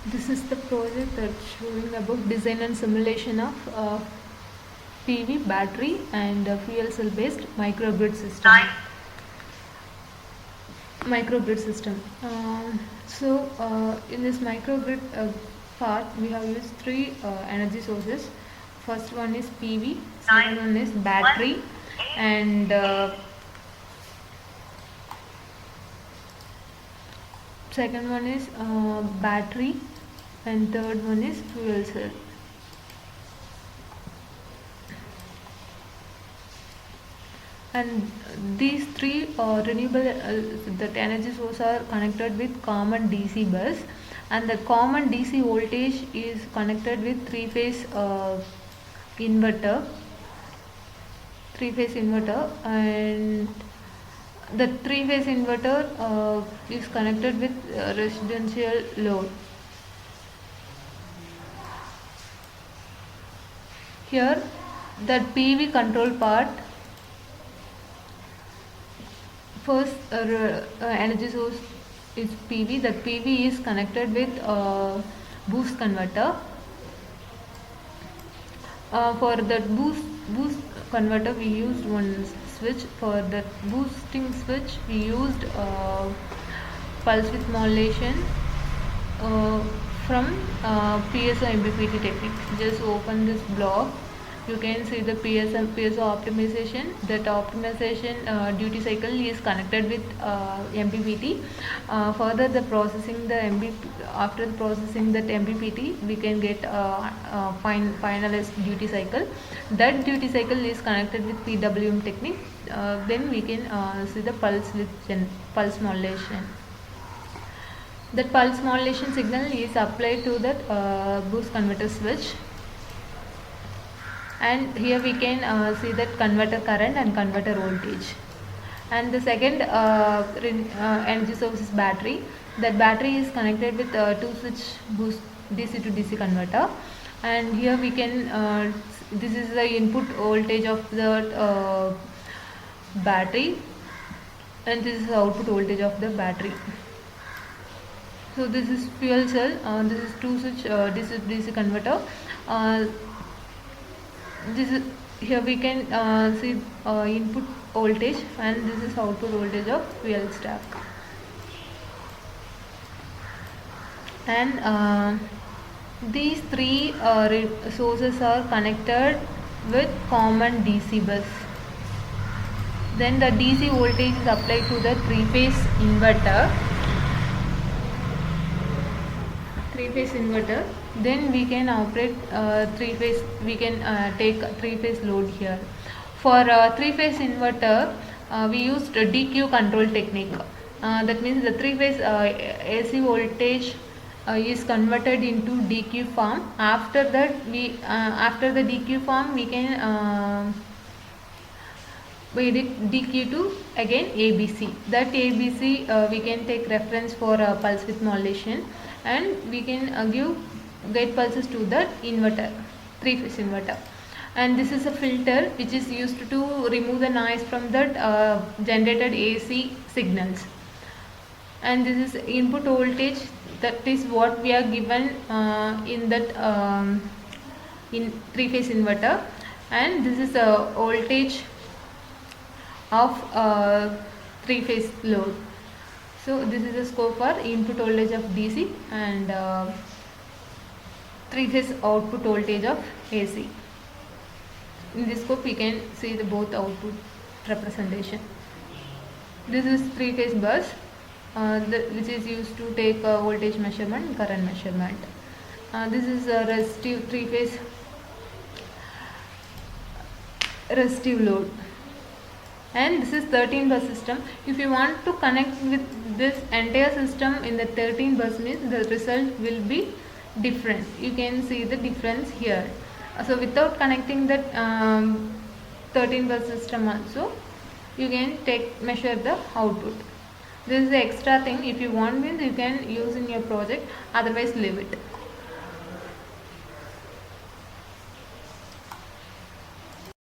This is the project that's showing about design and simulation of PV battery and fuel cell based microgrid system. In this microgrid part, we have used three energy sources. First one is PV, second one is battery, and second one is battery, and third one is fuel cell. And these three renewable that energy source are connected with common DC bus, and the common DC voltage is connected with three-phase inverter, and the three-phase inverter is connected with residential load. Here, that PV control part, first energy source is PV. That PV is connected with boost converter. For that boost converter, we used one switch. For the boosting switch, we used pulse width modulation from PSO MPPT technique. Just open this block. You can see the PSO optimization. That optimization duty cycle is connected with MPPT. Further, after the processing that MPPT, we can get finalized duty cycle. That duty cycle is connected with PWM technique. Then we can see the pulse modulation. That pulse modulation signal is applied to that boost converter switch. And here we can see that converter current and converter voltage. And the second energy source is battery. That battery is connected with two switch boost DC to DC converter. And here we can this is the input voltage of the battery, and this is the output voltage of the battery. So this is fuel cell. This is two switch DC to DC converter. Here we can see input voltage, and this is output voltage of fuel stack. And these three sources are connected with common DC bus. Then the DC voltage is applied to the three-phase inverter. Then we can operate three-phase. We can take three-phase load here. For three-phase inverter, we used DQ control technique. That means the three-phase AC voltage is converted into DQ form. After that, after the DQ form, we can DQ to again ABC. That ABC we can take reference for pulse width modulation, and we can get pulses to the inverter, three-phase inverter. And this is a filter which is used to remove the noise from that generated AC signals. And this is input voltage. That is what we are given in that in three-phase inverter. And this is a voltage of three-phase load. So this is the scope for input voltage of DC and three-phase output voltage of AC. In this scope we can see the both output representation. This is three-phase bus which is used to take voltage measurement and current measurement. This is a resistive three-phase resistive load. And this is 13 bus system. If you want to connect with this entire system in the 13 bus means the result will be different. You can see the difference here. So without connecting that 13 bus system also, you can measure the output. This is the extra thing. If you want means you can use in your project, otherwise leave it.